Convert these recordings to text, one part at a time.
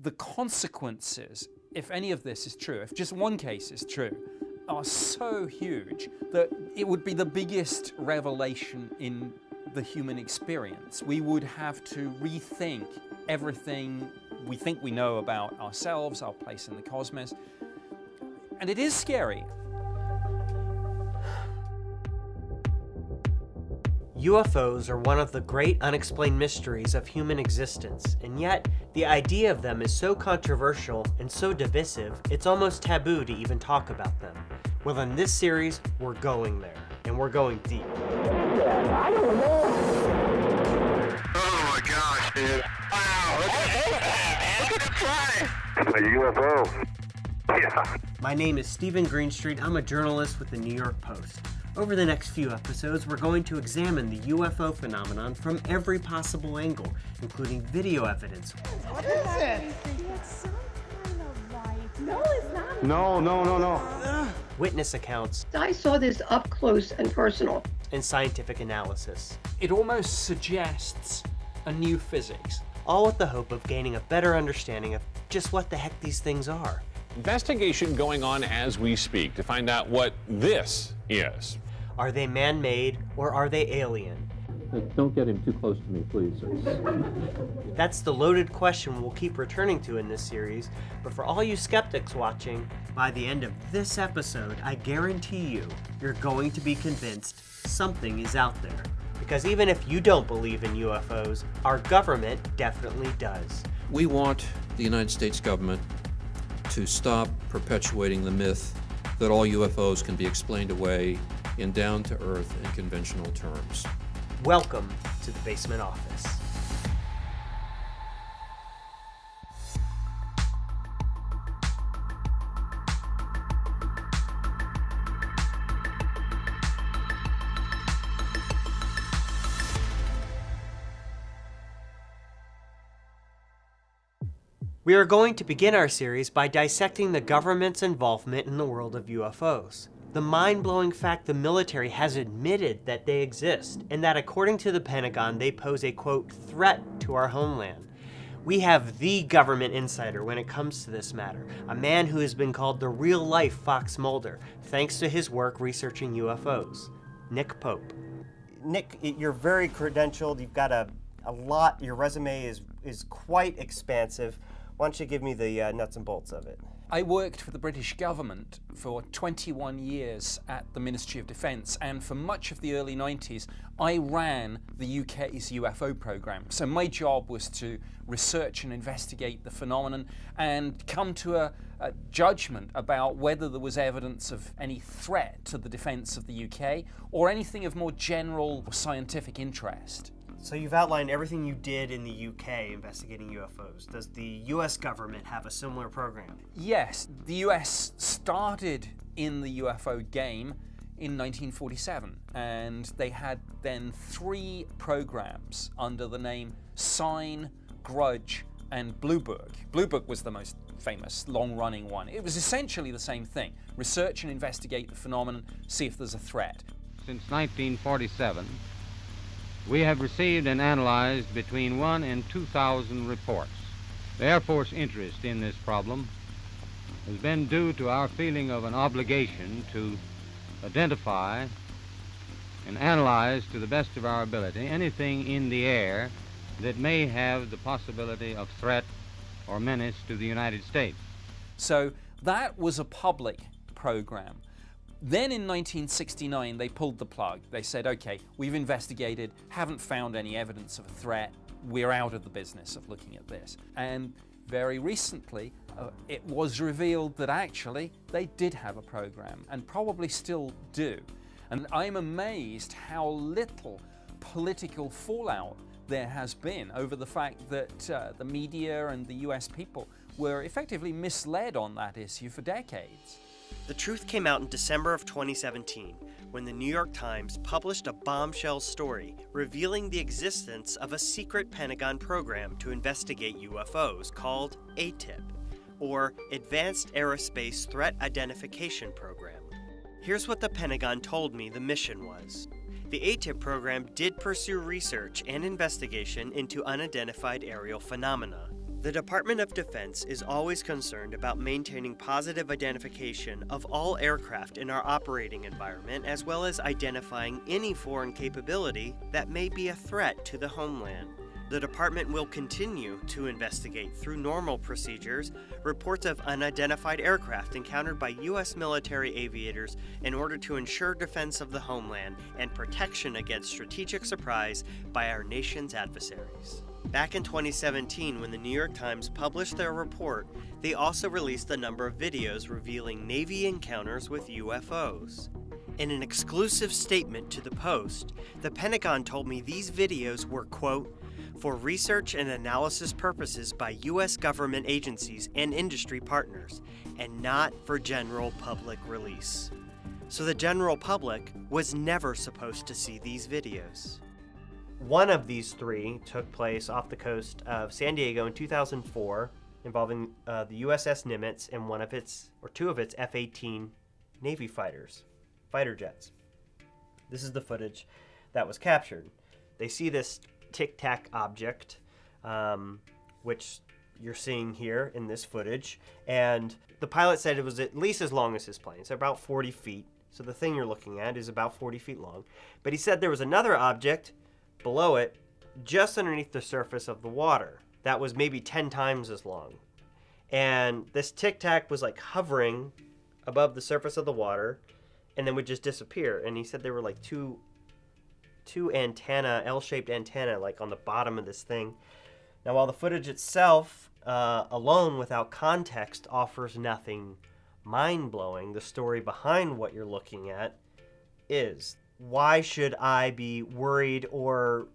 the consequences, if any of this is true, if just one case is true, are so huge that it would be the biggest revelation in the human experience. We would have to rethink everything we think we know about ourselves, our place in the cosmos. And it is scary. UFOs are one of the great unexplained mysteries of human existence, and yet the idea of them is so controversial and so divisive, it's almost taboo to even talk about them. Well, in this series, we're going there, and we're going deep. I don't know. Oh my gosh, dude. Wow, look at it fly. It's a UFO. Yeah. My name is Steven Greenstreet. I'm a journalist with the New York Post. Over the next few episodes, we're going to examine the UFO phenomenon from every possible angle, including video evidence. What is it? It's some kind of light. No, it's not. No. Witness accounts, I saw this up close and personal. and scientific analysis, It almost suggests a new physics. all with the hope of gaining a better understanding of just what the heck these things are. Investigation going on as we speak to find out what this is. Are they man-made or are they alien? Don't get him too close to me, please. That's the loaded question we'll keep returning to in this series, but for all you skeptics watching, by the end of this episode, I guarantee you're going to be convinced something is out there. Because even if you don't believe in UFOs, our government definitely does. We want the United States government to stop perpetuating the myth that all UFOs can be explained away in down-to-earth and conventional terms. Welcome to the Basement Office. We are going to begin our series by dissecting the government's involvement in the world of UFOs. The mind-blowing fact the military has admitted that they exist, and that according to the Pentagon, they pose a, quote, threat to our homeland. We have the government insider when it comes to this matter, a man who has been called the real-life Fox Mulder, thanks to his work researching UFOs, Nick Pope. Nick, you're very credentialed, you've got a lot, your resume is quite expansive. Why don't you give me the nuts and bolts of it? I worked for the British government for 21 years at the Ministry of Defence, and for much of the early 90s, I ran the UK's UFO program. So my job was to research and investigate the phenomenon and come to a judgment about whether there was evidence of any threat to the defence of the UK or anything of more general scientific interest. So you've outlined everything you did in the UK investigating UFOs. Does the US government have a similar program? Yes, the US started in the UFO game in 1947, and they had then 3 programs under the name Sign, Grudge, and Blue Book. Blue Book was the most famous, long-running one. It was essentially the same thing. Research and investigate the phenomenon, see if there's a threat. Since 1947, we have received and analyzed between 1,000 and 2,000 reports. The Air Force interest in this problem has been due to our feeling of an obligation to identify and analyze to the best of our ability anything in the air that may have the possibility of threat or menace to the United States. So that was a public program. Then in 1969, they pulled the plug. They said, okay, we've investigated, haven't found any evidence of a threat. We're out of the business of looking at this. And very recently, it was revealed that actually they did have a program and probably still do. And I'm amazed how little political fallout there has been over the fact that the media and the US people were effectively misled on that issue for decades. The truth came out in December of 2017 when the New York Times published a bombshell story revealing the existence of a secret Pentagon program to investigate UFOs called ATIP, or Advanced Aerospace Threat Identification Program. Here's what the Pentagon told me the mission was. The ATIP program did pursue research and investigation into unidentified aerial phenomena. The Department of Defense is always concerned about maintaining positive identification of all aircraft in our operating environment, as well as identifying any foreign capability that may be a threat to the homeland. The department will continue to investigate through normal procedures reports of unidentified aircraft encountered by U.S. military aviators in order to ensure defense of the homeland and protection against strategic surprise by our nation's adversaries. Back in 2017, when the New York Times published their report, they also released a number of videos revealing Navy encounters with UFOs. In an exclusive statement to the Post, the Pentagon told me these videos were, quote, for research and analysis purposes by U.S. government agencies and industry partners, and not for general public release. So the general public was never supposed to see these videos. One of these three took place off the coast of San Diego in 2004, involving the USS Nimitz and two of its F-18 Navy fighter jets. This is the footage that was captured. They see this tic-tac object, which you're seeing here in this footage, and the pilot said it was at least as long as his plane, so about 40 feet. So the thing you're looking at is about 40 feet long. But he said there was another object below it, just underneath the surface of the water, that was maybe 10 times as long. And this tic-tac was like hovering above the surface of the water and then would just disappear. And he said there were like two antenna, L-shaped antenna, like on the bottom of this thing. Now, while the footage itself, alone without context, offers nothing mind-blowing, the story behind what you're looking at is. Why should I be worried or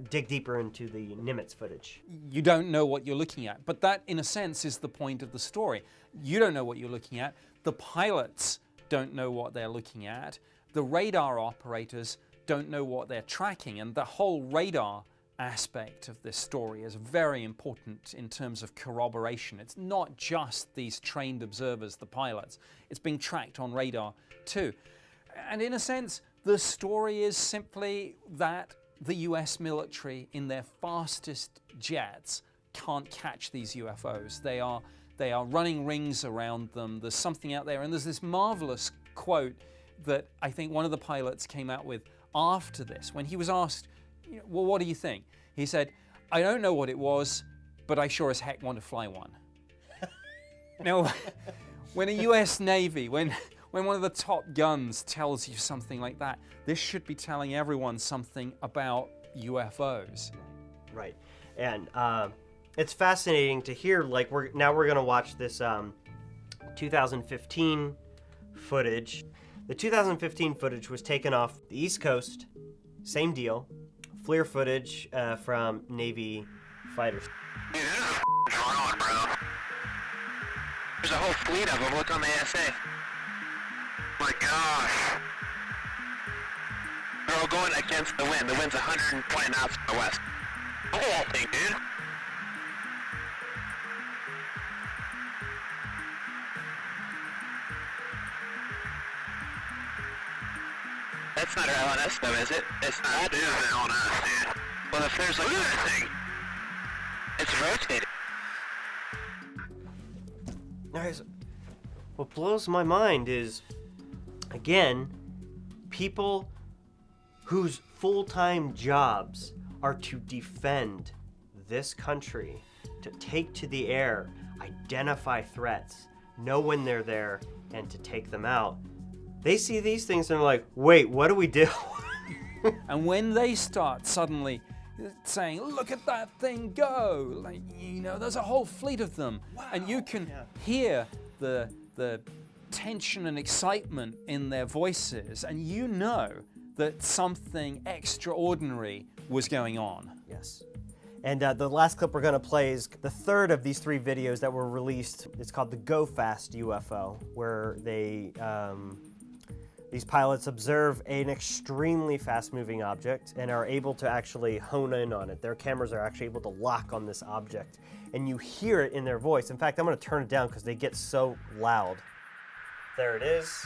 dig deeper into the Nimitz footage? You don't know what you're looking at, but that, in a sense, is the point of the story. You don't know what you're looking at. The pilots don't know what they're looking at. The radar operators don't know what they're tracking, and the whole radar aspect of this story is very important in terms of corroboration. It's not just these trained observers, the pilots. It's being tracked on radar too. And in a sense, the story is simply that the US military, in their fastest jets, can't catch these UFOs. They are running rings around them. There's something out there. And there's this marvelous quote that I think one of the pilots came out with after this, when he was asked, well, what do you think? He said, I don't know what it was, but I sure as heck want to fly one. Now, when a US Navy, when one of the top guns tells you something like that, this should be telling everyone something about UFOs. Right. And it's fascinating to hear, like, we're going to watch this 2015 footage. The 2015 footage was taken off the East Coast, same deal, FLIR footage from Navy fighters. Dude, there's a drone, bro. There's a whole fleet of them. Look on the ASA. My gosh. They're all going against the wind. The wind's 120 knots from the west. The whole thing, dude. That's not our LNS though, is it? It's not. That is the LNS, dude. Well, if there's like... Look at that thing. It's rotating. Guys, what blows my mind is, again, people whose full-time jobs are to defend this country, to take to the air, identify threats, know when they're there, and to take them out. They see these things and they're like, wait, what do we do? And when they start suddenly saying, look at that thing go, like, there's a whole fleet of them. Wow. And you can hear the tension and excitement in their voices, and you know that something extraordinary was going on. Yes. And the last clip we're going to play is the third of these three videos that were released. It's called the Go Fast UFO, where these pilots observe an extremely fast-moving object and are able to actually hone in on it. Their cameras are actually able to lock on this object, and you hear it in their voice. In fact, I'm going to turn it down because they get so loud. There it is.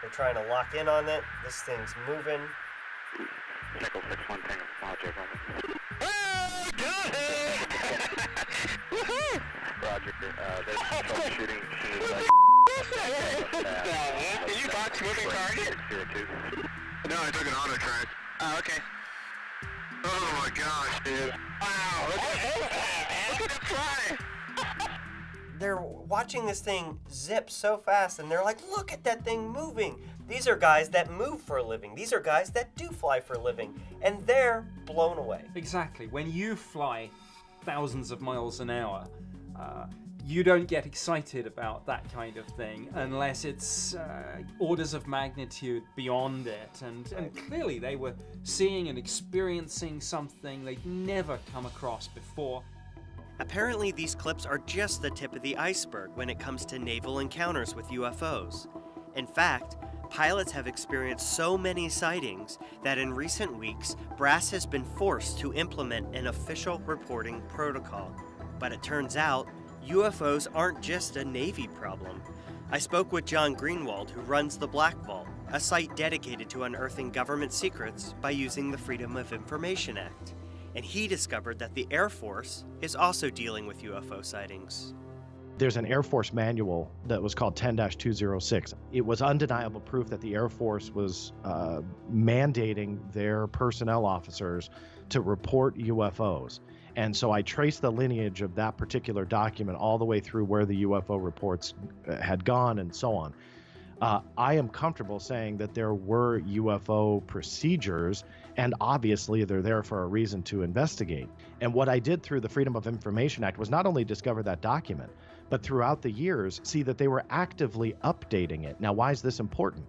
They're trying to lock in on it. This thing's moving. Echo 6-1, Tango, Apollo, J. There's troubleshooting as soon as Did you box moving target? No, I took an auto track. Oh, okay. Oh my gosh, dude. Wow, look at it fly! They're watching this thing zip so fast and they're like, look at that thing moving. These are guys that move for a living. These are guys that do fly for a living. And they're blown away. Exactly. When you fly thousands of miles an hour, you don't get excited about that kind of thing unless it's orders of magnitude beyond it. And clearly they were seeing and experiencing something they'd never come across before. Apparently, these clips are just the tip of the iceberg when it comes to naval encounters with UFOs. In fact, pilots have experienced so many sightings that in recent weeks, brass has been forced to implement an official reporting protocol. But it turns out, UFOs aren't just a Navy problem. I spoke with John Greenwald, who runs the Black Vault, a site dedicated to unearthing government secrets by using the Freedom of Information Act. And he discovered that the Air Force is also dealing with UFO sightings. There's an Air Force manual that was called 10-206. It was undeniable proof that the Air Force was mandating their personnel officers to report UFOs. And so I traced the lineage of that particular document all the way through where the UFO reports had gone and so on. I am comfortable saying that there were UFO procedures, and obviously they're there for a reason to investigate. And what I did through the Freedom of Information Act was not only discover that document, but throughout the years see that they were actively updating it. Now, why is this important?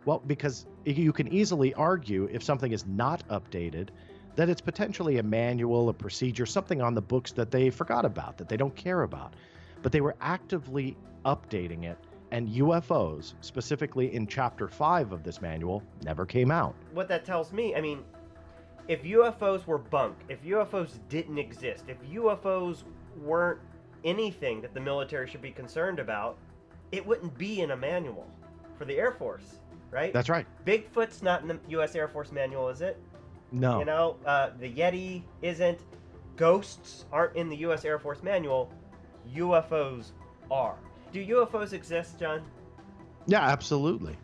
Well, because you can easily argue if something is not updated, that it's potentially a manual, a procedure, something on the books that they forgot about, that they don't care about. But they were actively updating it. And UFOs, specifically in Chapter 5 of this manual, never came out. What that tells me, I mean, if UFOs were bunk, if UFOs didn't exist, if UFOs weren't anything that the military should be concerned about, it wouldn't be in a manual for the Air Force, right? That's right. Bigfoot's not in the U.S. Air Force manual, is it? No. You know, the Yeti isn't. Ghosts aren't in the U.S. Air Force manual. UFOs are. Do UFOs exist, John? Yeah, absolutely.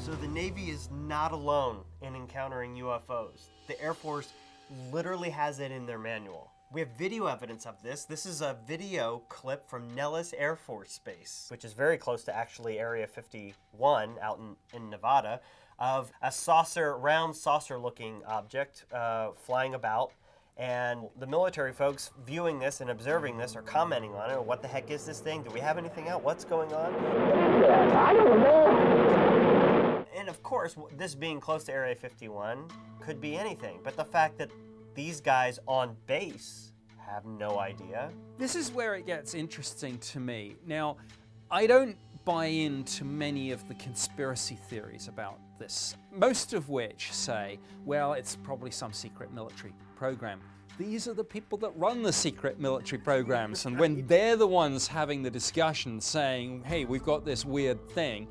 So the Navy is not alone in encountering UFOs. The Air Force literally has it in their manual. We have video evidence of this. This is a video clip from Nellis Air Force Base, which is very close to actually Area 51 out in Nevada, of a round saucer-looking object flying about. And the military folks viewing this and observing this are commenting on it. What the heck is this thing? Do we have anything out? What's going on? I don't know. And of course, this being close to Area 51 could be anything. But the fact that these guys on base have no idea. This is where it gets interesting to me. Now, I don't buy into many of the conspiracy theories about this, most of which say, well, it's probably some secret military program. These are the people that run the secret military programs, and when they're the ones having the discussion saying, hey, we've got this weird thing,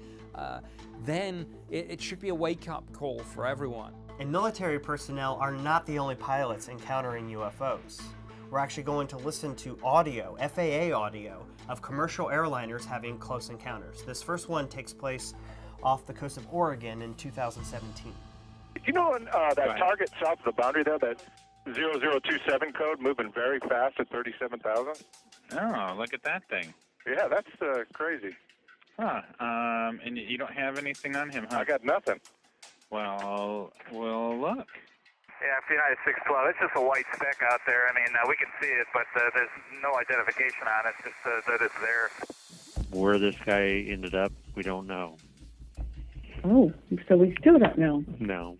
then it should be a wake-up call for everyone. And military personnel are not the only pilots encountering UFOs. We're actually going to listen to audio, FAA audio, of commercial airliners having close encounters. This first one takes place off the coast of Oregon in 2017. You know that target south of the boundary there, that 0027 code moving very fast at 37,000? Oh, look at that thing. Yeah, that's crazy. Huh. And you don't have anything on him, huh? I got nothing. Well, look. Yeah, for United 612, it's just a white speck out there. I mean, we can see it, but there's no identification on it, just that it's there. Where this guy ended up, we don't know. Oh, so we still don't know. No.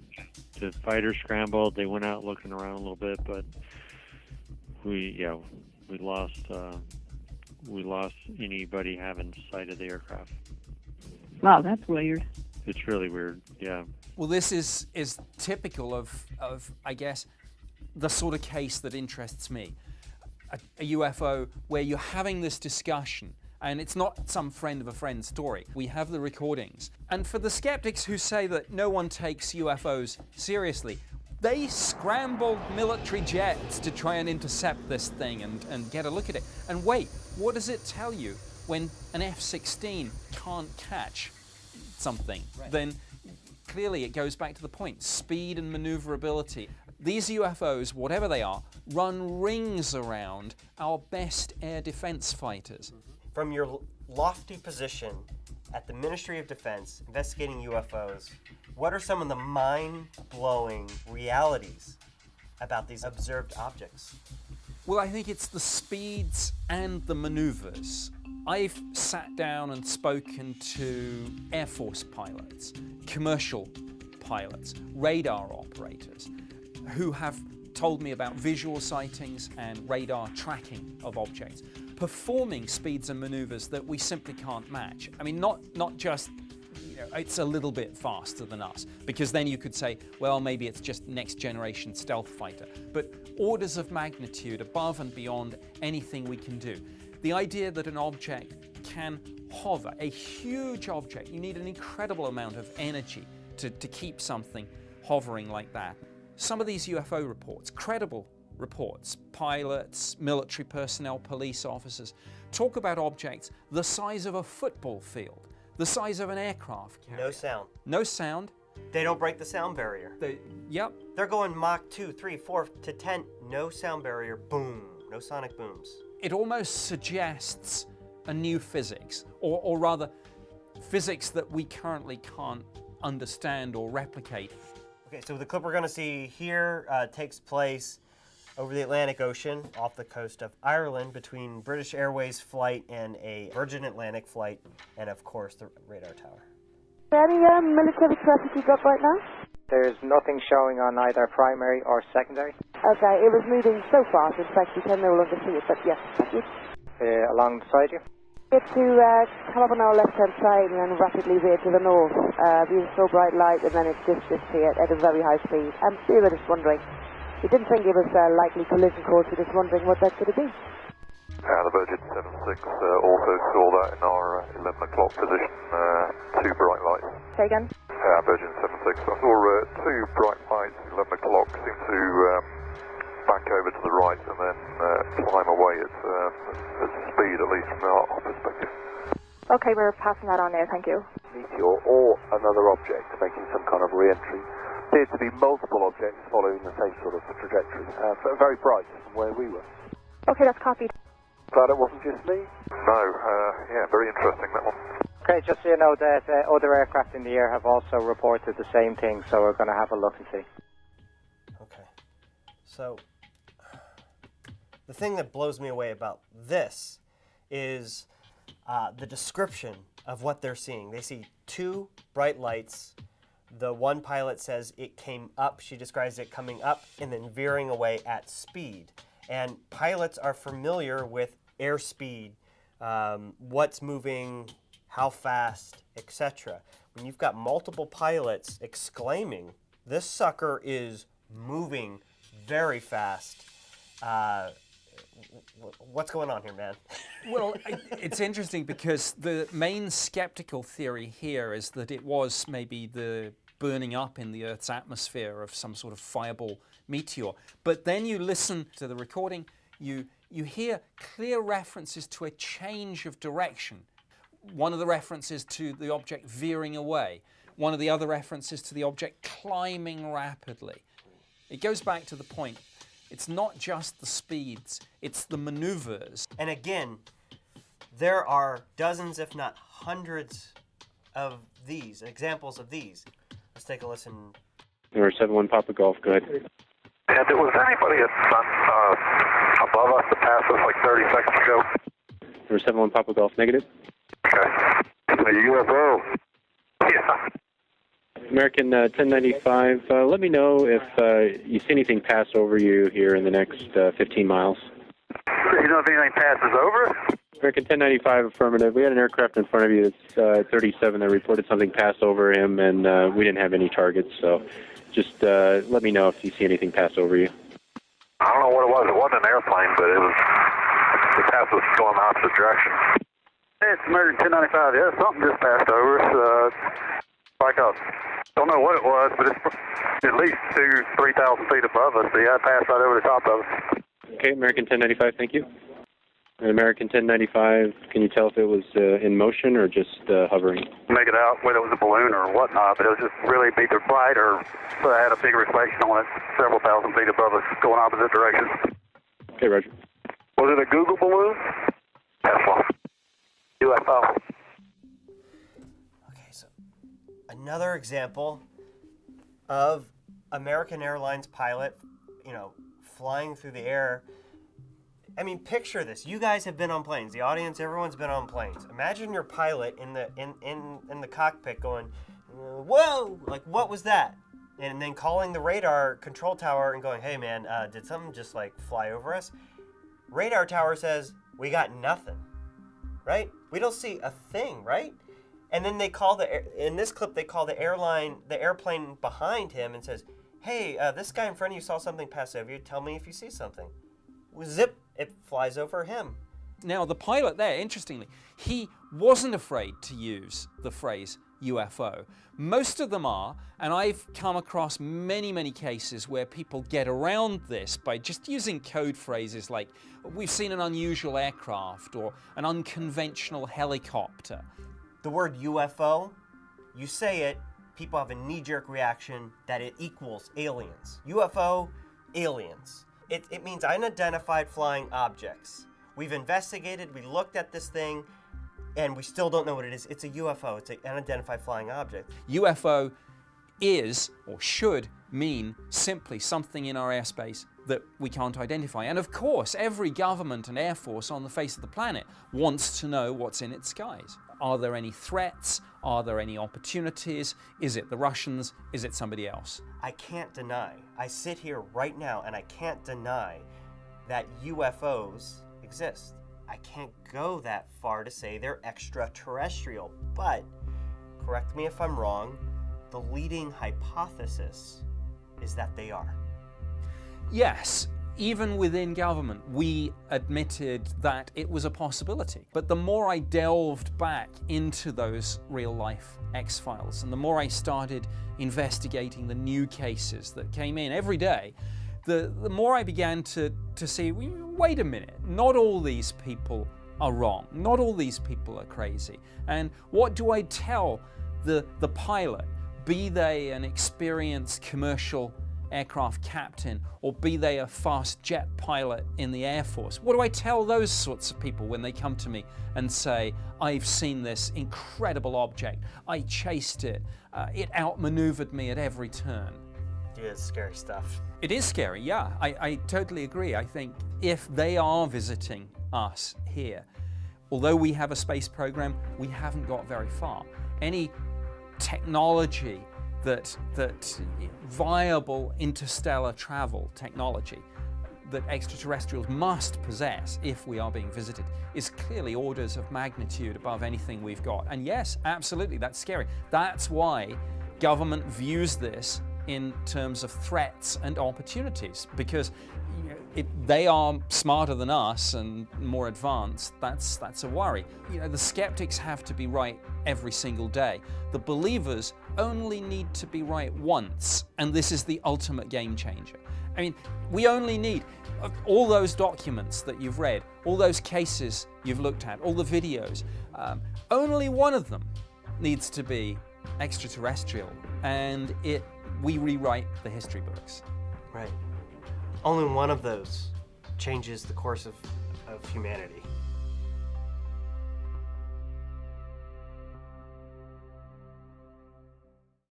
The fighters scrambled. They went out looking around a little bit, but we lost anybody having sight of the aircraft. Wow, that's weird. It's really weird, yeah. Well, this is typical of, I guess, the sort of case that interests me. A UFO where you're having this discussion, and it's not some friend of a friend story. We have the recordings. And for the skeptics who say that no one takes UFOs seriously, They scrambled military jets to try and intercept this thing and get a look at it. And wait, what does it tell you when an F-16 can't catch something? Right. Then clearly it goes back to the point, speed and maneuverability. These UFOs, whatever they are, run rings around our best air defense fighters. From your lofty position at the Ministry of Defense investigating UFOs, what are some of the mind-blowing realities about these observed objects? Well, I think it's the speeds and the maneuvers. I've sat down and spoken to Air Force pilots, commercial pilots, radar operators, who have told me about visual sightings and radar tracking of objects, performing speeds and maneuvers that we simply can't match. I mean, not just, it's a little bit faster than us, because then you could say, well, maybe it's just next generation stealth fighter, but orders of magnitude above and beyond anything we can do. The idea that an object can hover, a huge object, you need an incredible amount of energy to keep something hovering like that. Some of these UFO reports, credible reports, pilots, military personnel, police officers, talk about objects the size of a football field, the size of an aircraft carrier. No sound. No sound. They don't break the sound barrier. Yep. They're going Mach 2, 3, 4 to 10. No sound barrier. Boom. No sonic booms. It almost suggests a new physics, or rather, physics that we currently can't understand or replicate. Okay, so the clip we're going to see here takes place over the Atlantic Ocean off the coast of Ireland between British Airways flight and a Virgin Atlantic flight, and of course the radar tower. Any military traffic you got right now? There's nothing showing on either primary or secondary. Okay, it was moving so fast, in fact you can no longer see it, but yes, thank you. Alongside you? Get to come up on our left-hand side and then rapidly veer to the north. We saw bright light and then it just disappeared at a very high speed. We were just wondering. We didn't think it was a likely collision course, we were just wondering what that could have been. The Virgin 76 also saw that in our 11 o'clock position, two bright lights. Say again? Virgin 76. I saw two bright lights, 11 o'clock, seem to back over to the right and then climb away at speed, at least from our perspective. Okay, we're passing that on now, thank you. Meteor or another object making some kind of re-entry. Appeared to be multiple objects following the same sort of trajectory, very bright from where we were. Okay, that's copied. Glad it wasn't just me? No, yeah, very interesting, that one. Okay, just so you know that other aircraft in the air have also reported the same thing, so we're going to have a look and see. Okay, so the thing that blows me away about this is the description of what they're seeing. They see two bright lights. The one pilot says it came up. She describes it coming up and then veering away at speed. And pilots are familiar with airspeed, what's moving, how fast, etc. When you've got multiple pilots exclaiming, this sucker is moving very fast, what's going on here, man? Well, it's interesting because the main skeptical theory here is that it was maybe the burning up in the Earth's atmosphere of some sort of fireball meteor. But then you listen to the recording, you hear clear references to a change of direction. One of the references to the object veering away. One of the other references to the object climbing rapidly. It goes back to the point. It's not just the speeds, it's the maneuvers. And again, there are dozens, if not hundreds, of these, examples of these. Let's take a listen. Number 71 Papa Golf, go ahead. And was there anybody above us that passed us like 30 seconds ago? Number 71 Papa Golf, negative. Okay. A UFO. Yeah. American 1095, let me know if you see anything pass over you here in the next 15 miles. You know if anything passes over? American 1095, affirmative. We had an aircraft in front of you that's 37 that reported something pass over him, and we didn't have any targets, so just let me know if you see anything pass over you. I don't know what it was. It wasn't an airplane, but the path was going the opposite direction. Hey, it's American 1095. Yeah, something just passed over us. Back up. Don't know what it was, but it's at least 3,000 feet above us. So yeah, it passed right over the top of us. Okay, American 1095, thank you. American 1095, can you tell if it was in motion or just hovering? Make it out whether it was a balloon or whatnot, but it was just really either bright or had a big reflection on it, several thousand feet above us, going opposite directions. Okay, Roger. Was it a Google balloon? Tesla. UFO. Okay, so another example of American Airlines pilot, flying through the air. I mean, picture this. You guys have been on planes. The audience, everyone's been on planes. Imagine your pilot in the cockpit going, "Whoa! Like, what was that?" And then calling the radar control tower and going, "Hey, man, did something just like fly over us?" Radar tower says, "We got nothing." Right? We don't see a thing, right? And then they call in this clip, they call the airplane behind him and says, "Hey, this guy in front of you saw something pass over you. Tell me if you see something." Zip, it flies over him. Now, the pilot there, interestingly, he wasn't afraid to use the phrase UFO. Most of them are, and I've come across many, many cases where people get around this by just using code phrases like, "We've seen an unusual aircraft," or "an unconventional helicopter." The word UFO, you say it, people have a knee-jerk reaction that it equals aliens. UFO, aliens. It means unidentified flying objects. We've investigated, we looked at this thing, and we still don't know what it is. It's a UFO, it's an unidentified flying object. UFO is, or should mean, simply something in our airspace that we can't identify. And of course, every government and air force on the face of the planet wants to know what's in its skies. Are there any threats? Are there any opportunities? Is it the Russians? Is it somebody else? I can't deny, I sit here right now and I can't deny that UFOs exist. I can't go that far to say they're extraterrestrial, but correct me if I'm wrong, the leading hypothesis is that they are. Yes, even within government, we admitted that it was a possibility. But the more I delved back into those real-life X-Files, and the more I started investigating the new cases that came in every day, the more I began to see, wait a minute, not all these people are wrong. Not all these people are crazy. And what do I tell the pilot, be they an experienced commercial aircraft captain, or be they a fast jet pilot in the Air Force? What do I tell those sorts of people when they come to me and say, "I've seen this incredible object, I chased it, it outmaneuvered me at every turn"? Yeah, it's scary stuff. It is scary, yeah. I totally agree. I think if they are visiting us here, although we have a space program, we haven't got very far. Any technology that viable interstellar travel technology that extraterrestrials must possess if we are being visited is clearly orders of magnitude above anything we've got. And yes, absolutely, that's scary. That's why government views this in terms of threats and opportunities, because they are smarter than us and more advanced. That's a worry. The skeptics have to be right every single day. The believers only need to be right once, and this is the ultimate game changer. I mean, we only need all those documents that you've read, all those cases you've looked at, all the videos. Only one of them needs to be extraterrestrial, and we rewrite the history books. Right. Only one of those changes the course of humanity.